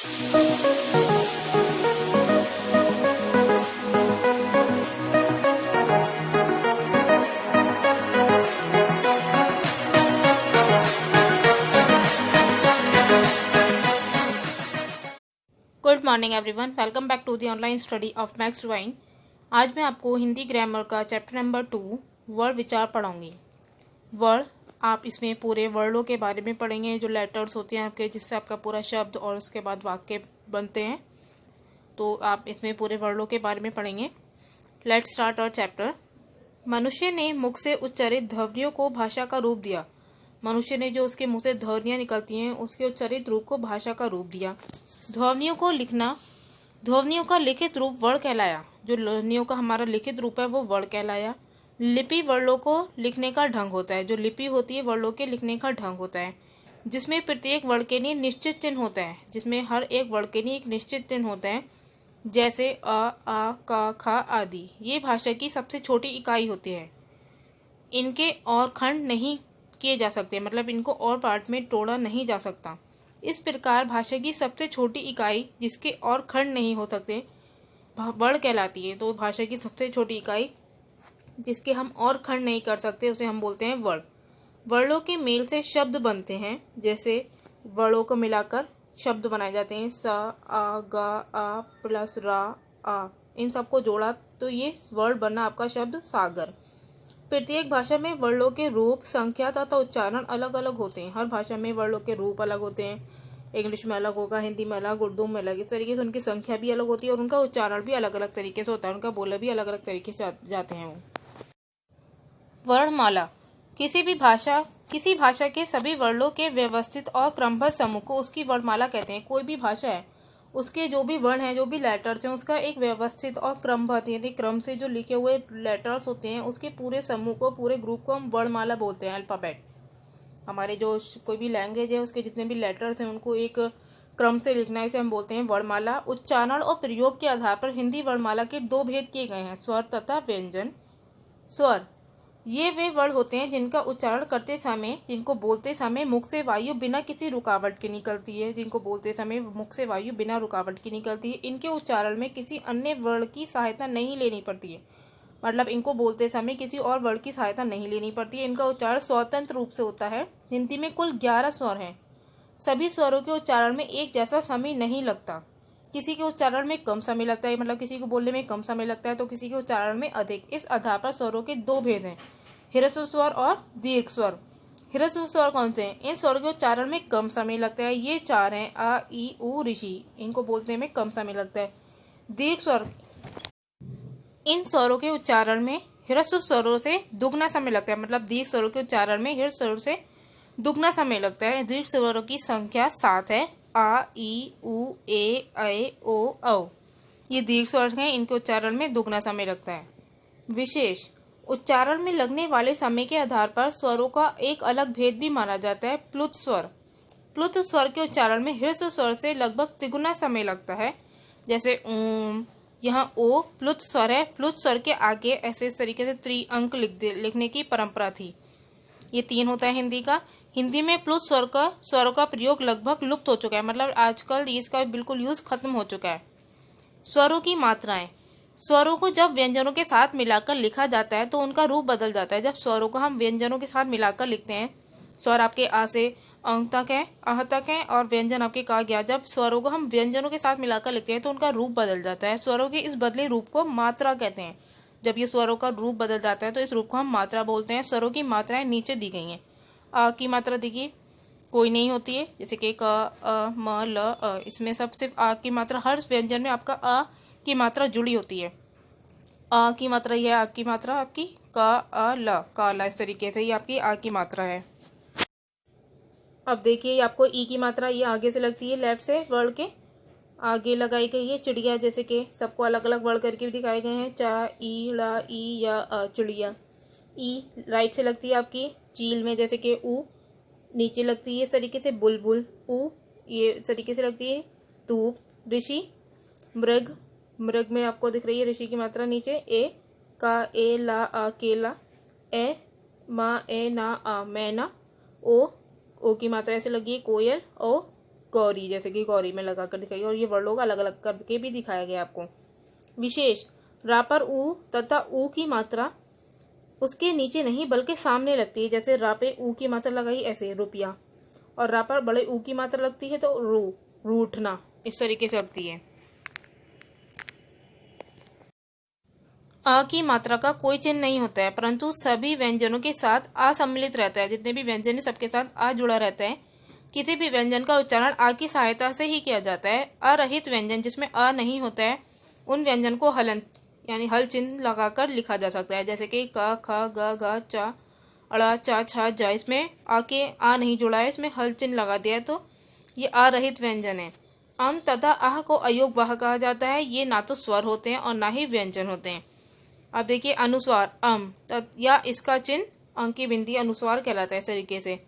Good morning everyone, welcome back to the online study of Max Drawing. आज मैं आपको Hindi grammar का chapter number 2 word विचार पढ़ाऊंगी। वर्ड, आप इसमें पूरे वर्डों के बारे में पढ़ेंगे, जो लेटर्स होते हैं आपके, जिससे आपका पूरा शब्द और उसके बाद वाक्य बनते हैं। तो आप इसमें पूरे वर्डों के बारे में पढ़ेंगे। Let's start our chapter. मनुष्य ने मुख से उच्चारित ध्वनियों को भाषा का रूप दिया। मनुष्य ने जो उसके मुंह से ध्वनियाँ निकलती हैं उसके उच्चारित रूप को भाषा का रूप दिया। ध्वनियों को लिखना, ध्वनियों का लिखित रूप वर्ण कहलाया। जो ध्वनियों का हमारा लिखित रूप है वो वर्ण कहलाया। लिपि वर्णों को लिखने का ढंग होता है। जो लिपि होती है वर्णों के लिखने का ढंग होता है, जिसमें प्रत्येक वर्ण के लिए निश्चित चिन्ह होता है। जिसमें हर एक वर्ण के लिए एक निश्चित चिन्ह होता है, जैसे अ, आ, क, ख आदि। ये भाषा की सबसे छोटी इकाई होती है। इनके और खंड नहीं किए जा सकते, मतलब इनको और पार्ट में तोड़ा नहीं जा सकता। इस प्रकार भाषा की सबसे छोटी इकाई जिसके और खंड नहीं हो सकते वर्ण कहलाती है। तो भाषा की सबसे छोटी इकाई जिसके हम और खंड नहीं कर सकते उसे हम बोलते हैं वर्ण। वर्णों के मेल से शब्द बनते हैं। जैसे वर्णों को मिलाकर शब्द बनाए जाते हैं। स, आ, ग, आ प्लस रा, आ, इन सबको जोड़ा तो ये वर्ड बना आपका शब्द सागर। प्रत्येक भाषा में वर्णों के रूप, संख्या तथा उच्चारण अलग अलग होते हैं। हर भाषा में वर्णों के रूप अलग होते हैं। इंग्लिश में अलग होगा, हिंदी में अलग, उर्दू में अलग। इस तरीके से उनकी संख्या भी अलग होती है और उनका उच्चारण भी अलग अलग तरीके से होता है। उनका बोला भी अलग अलग तरीके से जाते हैं वो। वर्णमाला, किसी भाषा के सभी वर्णों के व्यवस्थित और क्रमबद्ध समूह को उसकी वर्णमाला कहते हैं। कोई भी भाषा है, उसके जो भी वर्ण हैं, जो भी लेटर्स हैं, उसका एक व्यवस्थित और क्रमबद्ध यानी क्रम से जो लिखे हुए लेटर्स होते हैं, उसके पूरे समूह को, पूरे ग्रुप को हम वर्णमाला बोलते हैं। अल्फाबेट, हमारे जो कोई भी लैंग्वेज है उसके जितने भी लेटर्स हैं उनको एक क्रम से लिखना, इसे हम बोलते हैं वर्णमाला। उच्चारण और प्रयोग के आधार पर हिंदी वर्णमाला के दो भेद किए गए हैं, स्वर तथा व्यंजन। स्वर, ये वे वर्ड होते हैं जिनका उच्चारण करते समय, जिनको बोलते समय मुख से वायु बिना किसी रुकावट के निकलती है। जिनको बोलते समय मुख से वायु बिना रुकावट की निकलती है। इनके उच्चारण में किसी अन्य वर्ण की सहायता नहीं लेनी पड़ती है, मतलब इनको बोलते समय किसी और वर्ण की सहायता नहीं लेनी पड़ती है। इनका उच्चारण स्वतंत्र रूप से होता है। हिंदी में कुल 11 स्वर हैं। सभी स्वरों के उच्चारण में एक जैसा समय नहीं लगता। किसी के उच्चारण में कम समय लगता है, मतलब किसी को बोलने में कम समय लगता है, तो किसी के उच्चारण में अधिक। इस आधार पर स्वरों के दो भेद हैं, ह्रस्व स्वर और दीर्घ स्वर। ह्रस्व स्वर कौन से हैं? इन स्वरों के उच्चारण में कम समय लगता है। ये 4 हैं, आ, ई, उ, ऋषि। इनको बोलने में कम समय लगता है। दीर्घ स्वर, इन स्वरों के उच्चारण में ह्रस्व स्वरों से दुगना समय लगता है, मतलब दीर्घ स्वरों के उच्चारण में ह्रस्व स्वरों से दुगना समय लगता है। दीर्घ स्वरों की संख्या 7 है, आ, ई, उ, ए, ऐ, ओ, औ। ये दीर्घ स्वर हैं, इनके उच्चारण में दुगना समय लगता है। विशेष, उच्चारण में लगने वाले समय के आधार पर स्वरों का एक अलग भेद भी माना जाता है, प्लुत स्वर। प्लुत स्वर के उच्चारण में ह्रस्व स्वर से लगभग तिगुना समय लगता है। जैसे ओम, यहाँ ओ प्लुत स्वर है। प्लुत स्वर के आगे ऐसे इस तरीके से त्रिअंक लिखने की परंपरा थी। ये 3 होता है हिंदी का। हिंदी में प्लुत स्वरों का प्रयोग लगभग लुप्त हो चुका है, मतलब आजकल इसका बिल्कुल यूज खत्म हो चुका है। स्वरों की मात्राएं, स्वरों को जब व्यंजनों के साथ मिलाकर लिखा जाता है तो उनका रूप बदल जाता है। जब स्वरों को हम व्यंजनों के साथ मिलाकर लिखते हैं, स्वर आपके आ से अंग तक है, अह तक है, और व्यंजन आपके का गया। जब स्वरों को हम व्यंजनों के साथ मिलाकर लिखते हैं तो उनका रूप बदल जाता है। स्वरों के इस बदले रूप को मात्रा कहते हैं। जब ये स्वरों का रूप बदल जाता है तो इस रूप को हम मात्रा बोलते हैं। स्वरों की मात्राएं नीचे दी गई हैं। अ की मात्रा देखिए, कोई नहीं होती है, जैसे कि क, अ, म, ल, अ। इसमें सब सिर्फ आ की मात्रा, हर व्यंजन में आपका अ की मात्रा जुड़ी होती है। आ की मात्रा, यह आ की मात्रा आपकी का, अ, ल, का, ला। इस तरीके से ये आपकी आ की मात्रा है। अब देखिए, ये आपको ई की मात्रा ये आगे से लगती है, लेफ्ट से वर्ड के आगे लगाई गई है। चिड़िया, जैसे कि सबको अलग अलग वर्ड करके भी दिखाए गए हैं, चा, ई, ला, ई या अ, चिड़िया। ई राइट से लगती है आपकी चील में, जैसे कि ऊ। नीचे लगती है इस तरीके से बुलबुल, ऊ। ये इस तरीके से लगती है धूप। ऋषि, मृग, मृग में आपको दिख रही है ऋषि की मात्रा नीचे। ए का, ए, ला, आ, केला। ए मा, ए, ना, आ, मैना। ओ की मात्रा ऐसे लगी है कोयल। ओ गौरी, जैसे कि गौरी में लगा कर दिखाई, और ये वर्ड लोग अलग अलग करके भी दिखाया गया आपको। विशेष, रा पर ऊ तथा ऊ की मात्रा उसके नीचे नहीं बल्कि सामने लगती है। जैसे रा पे ऊ की मात्रा लगाई ऐसे रुपया, और रा पर बड़े ऊ की मात्रा लगती है तो रूठना, इस तरीके से लगती है। अ की मात्रा का कोई चिन्ह नहीं होता है, परंतु सभी व्यंजनों के साथ आ सम्मिलित रहता है। जितने भी व्यंजन है सबके साथ आ जुड़ा रहता है। किसी भी व्यंजन का उच्चारण आ की सहायता से ही किया जाता है। अरहित व्यंजन जिसमें अ नहीं होता है, उन व्यंजन को हलंत यानी हल चिन्ह लगाकर लिखा जा सकता है। जैसे कि क, ख, ग, घ, च, अड़ा, चा, छा, जा, इसमें आ नहीं जुड़ा है, इसमें हल चिन्ह लगा दिया है, तो ये अरहित व्यंजन है। अम तथा आह को अयोग वाह कहा जाता है। ये ना तो स्वर होते हैं और ना ही व्यंजन होते हैं। अब देखिए अनुस्वार अम या इसका चिन्ह अंक की बिंदी अनुस्वार कहलाता है। इस तरीके से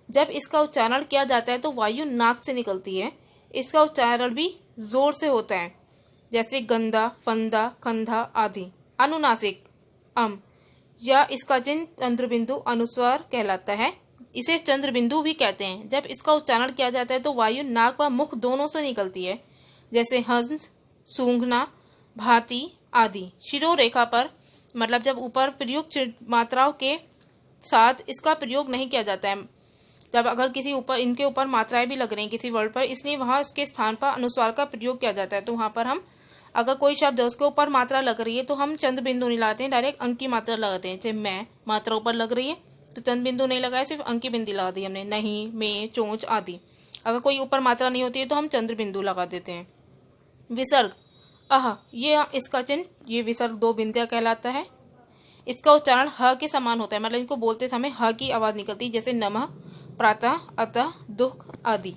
जब इसका उच्चारण किया जाता है तो वायु नाक से निकलती है। इसका उच्चारण भी जोर से होता है, जैसे गंदा, फंदा, कंधा आदि। अनुनासिक अम या इसका चिन्ह चंद्रबिंदु अनुस्वार कहलाता है। इसे चंद्रबिंदु भी कहते हैं। जब इसका उच्चारण किया जाता है तो वायु नाक व मुख दोनों से निकलती है, जैसे हंस, सूंघना, भांति आदि। शिरोरेखा पर मतलब जब ऊपर प्रयुक्त मात्राओं के साथ इसका प्रयोग नहीं किया जाता है। जब अगर किसी ऊपर इनके ऊपर मात्राएं भी लग रही हैं किसी वर्ड पर, इसलिए वहां उसके स्थान पर अनुस्वार का प्रयोग किया जाता है। तो वहां पर हम अगर कोई शब्द है उसके ऊपर मात्रा लग रही है तो हम चंद्र बिंदु नहीं लगाते हैं, डायरेक्ट अंक की मात्रा लगाते हैं। जैसे मैं, मात्रा ऊपर लग रही है तो चंद्र बिंदु नहीं लगाया, सिर्फ अंक की बिंदी लगा दी हमने। नहीं, में, चोंच आदि। अगर कोई ऊपर मात्रा नहीं होती है तो हम चंद्र बिंदु लगा देते हैं। विसर्ग अह, ये इसका चिन्ह ये विसर्ग दो बिंदिया कहलाता है। इसका उच्चारण ह के समान होता है, मतलब इनको बोलते समय ह की आवाज निकलती है, जैसे नमः, प्रातः, अतः, दुख आदि।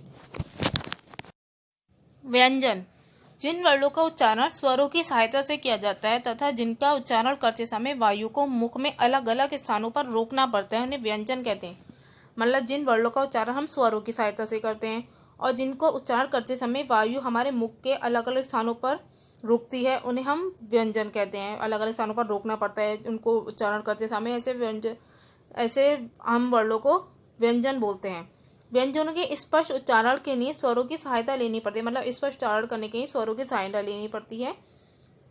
व्यंजन जिन वर्णों का उच्चारण स्वरों की सहायता से किया जाता है तथा जिनका उच्चारण करते समय वायु को मुख में अलग अलग स्थानों पर रोकना पड़ता है, उन्हें व्यंजन कहते हैं। मतलब जिन वर्णों का उच्चारण हम स्वरों की सहायता से करते हैं और जिनको उच्चारण करते समय वायु हमारे मुख के अलग अलग स्थानों पर रुकती है, उन्हें हम व्यंजन कहते हैं। अलग अलग स्थानों पर रोकना पड़ता है उनको उच्चारण करते समय, ऐसे हम वर्णों को व्यंजन बोलते हैं। व्यंजनों के स्पष्ट उच्चारण के लिए स्वरों की सहायता लेनी पड़ती है, मतलब स्पष्ट उच्चारण करने के लिए स्वरों की सहायता लेनी पड़ती है।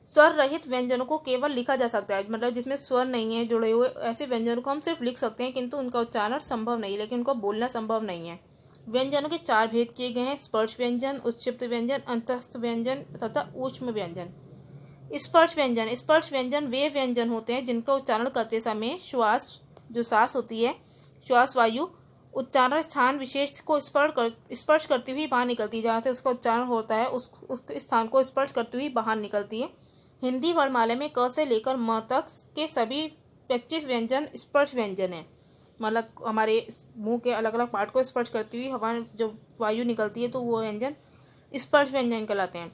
स्वर रहित व्यंजनों को केवल लिखा जा सकता है, मतलब जिसमें स्वर नहीं है जुड़े हुए, ऐसे व्यंजनों को हम सिर्फ लिख सकते हैं, किंतु उनका उच्चारण संभव नहीं, लेकिन उनको बोलना संभव नहीं है। व्यंजनों के चार भेद किए गए हैं: स्पर्श व्यंजन, उत्क्षिप्त व्यंजन, अंतस्थ व्यंजन तथा ऊष्म व्यंजन। स्पर्श व्यंजन वे व्यंजन होते हैं जिनका उच्चारण करते समय श्वास, जो सांस होती है, श्वास वायु उच्चारण स्थान विशेष को स्पर्श करती हुई बाहर निकलती है। जहाँ से उसका उच्चारण होता है उस स्थान को स्पर्श करती हुई बाहर निकलती है। हिंदी वर्णमाला में क से लेकर म तक के सभी 25 व्यंजन स्पर्श व्यंजन है, मतलब हमारे मुंह के अलग अलग पार्ट को स्पर्श करती हुई हवा जो वायु निकलती है तो वो व्यंजन स्पर्श व्यंजन कहलाते हैं।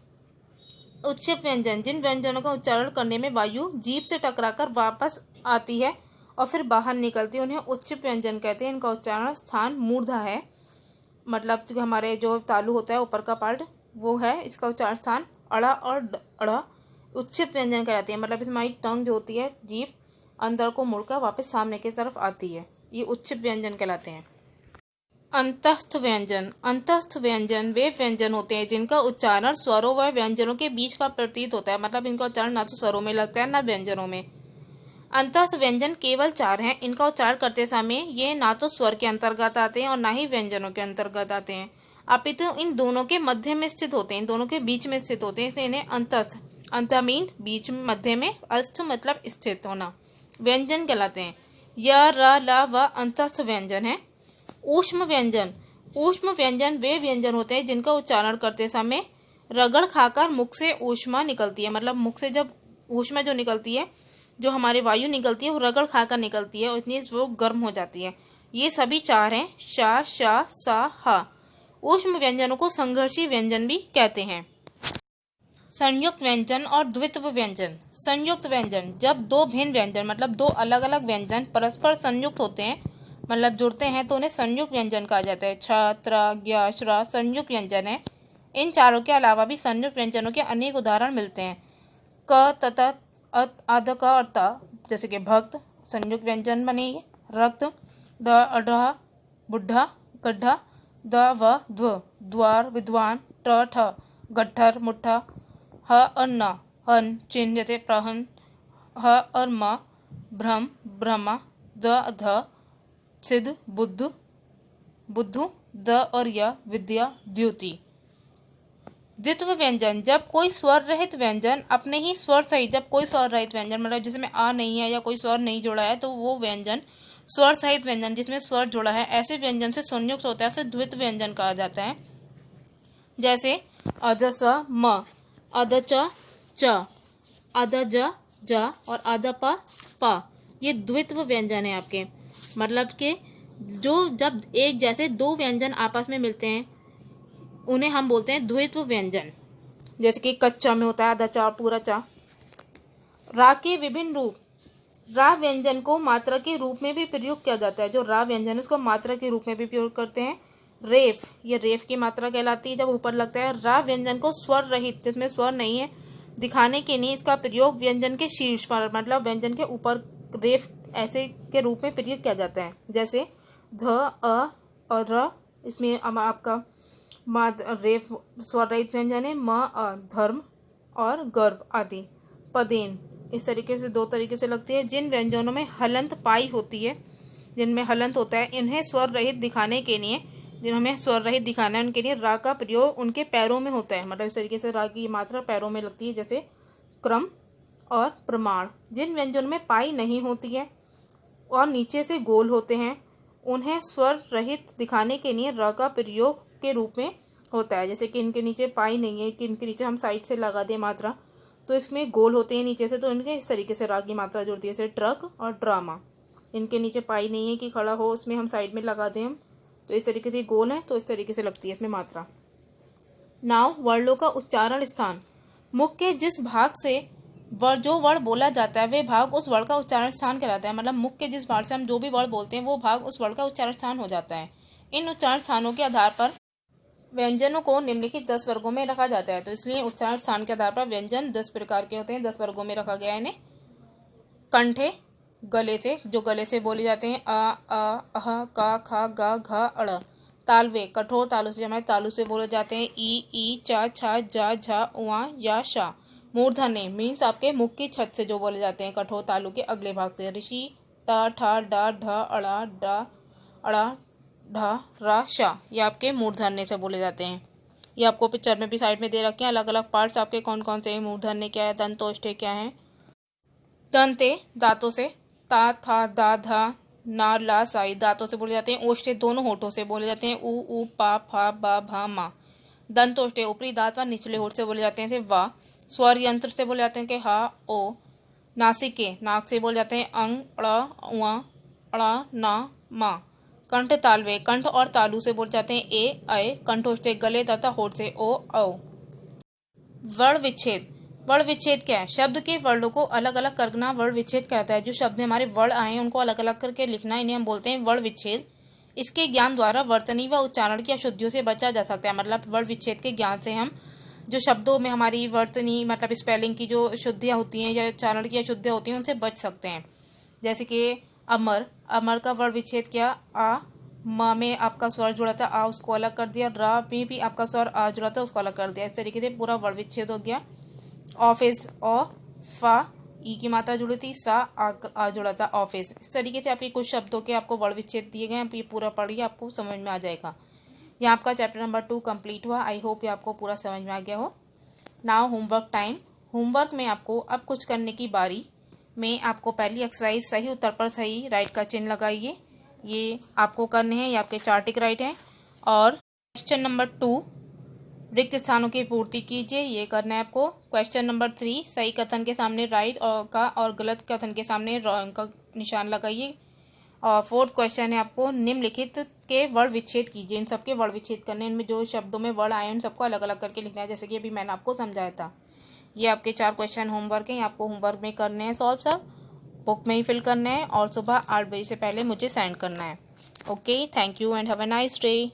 उत्क्षिप्त व्यंजन जिन व्यंजनों का उच्चारण करने में वायु जीभ से टकराकर वापस आती है और फिर बाहर निकलती है, उन्हें उत्क्षिप्त व्यंजन कहते हैं। इनका उच्चारण स्थान मूर्धा है, मतलब जो हमारे जो तालु होता है ऊपर का पार्ट वो है, इसका उच्चारण स्थान अड़ा और अड़ा उत्क्षिप्त व्यंजन कहलाते हैं। मतलब इसमें हमारी टंग जो होती है, जीभ अंदर को मुड़कर वापस सामने की तरफ आती है, ये उत्क्षिप्त व्यंजन कहलाते हैं। अंतस्थ व्यंजन वे व्यंजन होते हैं जिनका उच्चारण स्वरों व व्यंजनों के बीच का प्रतीत होता है, मतलब इनका उच्चारण ना तो स्वरों में लगता है ना व्यंजनों में। अंतस्थ व्यंजन केवल 4 हैं। इनका उच्चारण करते समय ये ना तो स्वर के अंतर्गत आते हैं और ना ही व्यंजनों के अंतर्गत आते हैं, अपितु इन दोनों के मध्य में स्थित होते हैं, इन दोनों के बीच में स्थित होते हैं, इसलिए इन्हें अंतस्थ, अंत मीन बीच में, मध्य में, अस्थ मतलब स्थित होना, व्यंजन कहलाते हैं। य, र, ल, व अंतस्थ व्यंजन है। ऊष्म व्यंजन वे व्यंजन होते हैं जिनका उच्चारण करते समय रगड़ खाकर मुख से ऊष्मा निकलती है, मतलब मुख से जब ऊष्मा जो निकलती है, जो हमारे वायु निकलती है वो रगड़ खाकर निकलती है और इसलिए वो गर्म हो जाती है। ये सभी 4 हैं, शा, शा, सा, हा। ऊष्म व्यंजनों को संघर्षी व्यंजन भी कहते हैं। संयुक्त व्यंजन और द्वित्व व्यंजन। संयुक्त व्यंजन जब दो भिन्न व्यंजन मतलब दो अलग अलग व्यंजन परस्पर संयुक्त होते हैं, मतलब जुड़ते हैं, तो उन्हें संयुक्त व्यंजन कहा जाता है। छ, त्र, ज्ञ, श्र संयुक्त व्यंजन है। इन चारों के अलावा भी संयुक्त व्यंजनों के अनेक उदाहरण मिलते हैं। क, तथा, आध, क और त, जैसे कि भक्त संयुक्त व्यंजन बनेगी। रक्त, ड, अढ़, बुढ़ा, गड्ढा, द, व, ध्व द्वार, विद्वान, ट ठ, गट्ठर, मुट्ठा, ह और न, हन, चिन्ह जैसे प्रहन, ह और म, भ्रम, ब्रह्मा, द ध, सिद्ध, बुद्ध, बुद्धू, द और य, विद्या, द्युति। द्वित्व व्यंजन, जब कोई स्वर रहित व्यंजन अपने ही स्वर सहित, जब कोई स्वर रहित व्यंजन मतलब जिसमें आ नहीं है या कोई स्वर नहीं जुड़ा है तो वो व्यंजन स्वर सहित व्यंजन जिसमें स्वर जुड़ा है ऐसे व्यंजन से संयुक्त होता है, उसे द्वित्व व्यंजन कहा जाता है। जैसे अध स म, अध च च, अध ज ज और अध प प, ये द्वित्व व्यंजन है आपके। मतलब कि जो जब एक जैसे दो व्यंजन आपस में मिलते हैं उन्हें हम बोलते हैं द्वित्व व्यंजन। जैसे कि कच्चा में होता है आधा चा पूरा चा। रा के विभिन्न रूप, रा व्यंजन को मात्रा के रूप में भी प्रयोग किया जाता है। जो रा व्यंजन है उसको मात्रा के रूप में भी प्रयोग करते हैं। रेफ, ये रेफ की मात्रा कहलाती है जब ऊपर लगता है। रा व्यंजन को स्वर रहित जिसमें स्वर नहीं है दिखाने के लिए इसका प्रयोग व्यंजन के शीर्ष पर मतलब व्यंजन के ऊपर रेफ ऐसे के रूप में प्रयोग किया जाता है। जैसे ध अ और र, इसमें आपका रेफ स्वर रहित व्यंजन है। म अ, धर्म और गर्भ आदि। पदेन इस तरीके से दो तरीके से लगती है। जिन व्यंजनों में हलंत पाई होती है, जिनमें हलंत होता है, इन्हें स्वर रहित दिखाने के लिए, जिन्हें स्वर रहित दिखाना है उनके लिए रा का प्रयोग उनके पैरों में होता है। मतलब इस तरीके से रा की मात्रा पैरों में लगती है। जैसे क्रम और प्रमाण। जिन व्यंजनों में पाई नहीं होती है और नीचे से गोल होते हैं उन्हें स्वर रहित दिखाने के लिए र का प्रयोग के रूप में होता है। जैसे कि इनके नीचे पाई नहीं है कि इनके नीचे हम साइड से लगा दें मात्रा तो इसमें गोल होते हैं नीचे से, तो इनके इस तरीके से रा की मात्रा जुड़ती है। जैसे ट्रक और ड्रामा, इनके नीचे पाई नहीं है कि खड़ा हो, उसमें हम साइड में लगा दें हम तो इस तरीके से गोल है तो इस तरीके से लगती है इसमें मात्रा। नाव वर्णों का उच्चारण स्थान, मुख के जिस भाग से जो वर्ण बोला जाता है वे भाग उस वर्ण का उच्चारण स्थान कहलाता है। मतलब मुख के जिस भाग से हम जो भी वर्ण बोलते हैं वो भाग उस वर्ण का उच्चारण स्थान हो जाता है। इन उच्चारण स्थानों के आधार पर व्यंजनों को निम्नलिखित 10 वर्गों में रखा जाता है। तो इसलिए उच्चारण स्थान के आधार पर व्यंजन 10 प्रकार के होते हैं, 10 वर्गों में रखा गया है इन्हें। कंठे, गले से, जो गले से बोले जाते हैं, अ अह का खा गा घ अड़। तालवे, कठोर तालु से जमा तालु से बोले जाते हैं, ई चा छा जा झा उआ या शा। मूर्धन्य मीन्स आपके मुख की छत से जो बोले जाते हैं कठोर तालु के अगले भाग से। ऋषि, टा ठा डा ढ अड़ा डा अड़ा ढा रा शा, ये आपके मूर्धन्य से बोले जाते हैं। ये आपको पिक्चर में भी साइड में दे रखे हैं अलग अलग पार्ट्स आपके कौन कौन से हैं। मूर्धन्य क्या है, दंतोष्ठे क्या है। दंते दांतों से, ता था दा धा ना ला साई दांतों से बोले जाते हैं। ओष्ठे दोनों होठों से बोले जाते हैं, ऊ पा फा बा भा मा। दंतोष्ठे ऊपरी दांत व निचले होठ से बोले जाते हैं वा। स्वर यंत्र से बोले जाते हैं कि हा ओ। नासिके नाक से बोले जाते हैं अंग अड़ उआ अड़ा ना मा। कंठ तालवे कंठ और तालु से बोले जाते हैं ए अय। कंठोष्ठे गले तथा होठ से ओ औ। वर्ण विच्छेद, वर्ण विच्छेद क्या है? शब्द के वर्णों को अलग अलग करना वर्ण विच्छेद कहता है। जो शब्द हमारे वर्ण आए उनको अलग अलग करके लिखना, इन्हें हम बोलते हैं वर्ण विच्छेद। इसके ज्ञान द्वारा वर्तनी व उच्चारण की अशुद्धियों से बचा जा सकता है। मतलब वर्ण विच्छेद के ज्ञान से हम जो शब्दों में हमारी वर्तनी मतलब स्पेलिंग की जो अशुद्धियाँ होती हैं या उच्चारण की अशुद्धियाँ होती हैं उनसे बच सकते हैं। जैसे कि अमर, अमर का वर्ण विच्छेद क्या, आ म में आपका स्वर जुड़ा था आ उसको अलग कर दिया, रा में भी आपका स्वर आ जुड़ा था उसको अलग कर दिया। इस तरीके से पूरा वर्ण विच्छेद हो गया। ऑफिस, ओ फा ई की मात्रा जुड़ी थी, सा आ जुड़ा था ऑफिस। इस तरीके से आपके कुछ शब्दों के आपको वर्ण विच्छेद दिए गए हैं। आप ये पूरा पढ़िए, आपको समझ में आ जाएगा। यहाँ आपका चैप्टर नंबर 2 कंप्लीट हुआ। आई होप ये आपको पूरा समझ में आ गया हो। Now homework time. होमवर्क में आपको अब कुछ करने की बारी में आपको पहली एक्सरसाइज सही उत्तर पर सही राइट का चिन्ह लगाइए। ये आपको करने हैं, ये आपके 4 टिक राइट हैं। और क्वेश्चन नंबर 2 रिक्त स्थानों की पूर्ति कीजिए, ये करना है आपको। क्वेश्चन नंबर 3 सही कथन के सामने राइट का और गलत कथन के सामने रॉन्ग का निशान लगाइए। और 4th क्वेश्चन है आपको निम्नलिखित के वर्ण विच्छेद कीजिए। इन सबके वर्ण विच्छेद करने, इनमें जो शब्दों में वर्ण आए उन सबको अलग अलग करके लिखना है, जैसे कि अभी मैंने आपको समझाया था। ये आपके 4 क्वेश्चन होमवर्क हैं, आपको होमवर्क में करने हैं सॉल्व, सब बुक में ही फिल करना है और सुबह 8 बजे से पहले मुझे सेंड करना है। Okay, thank you and have a nice day.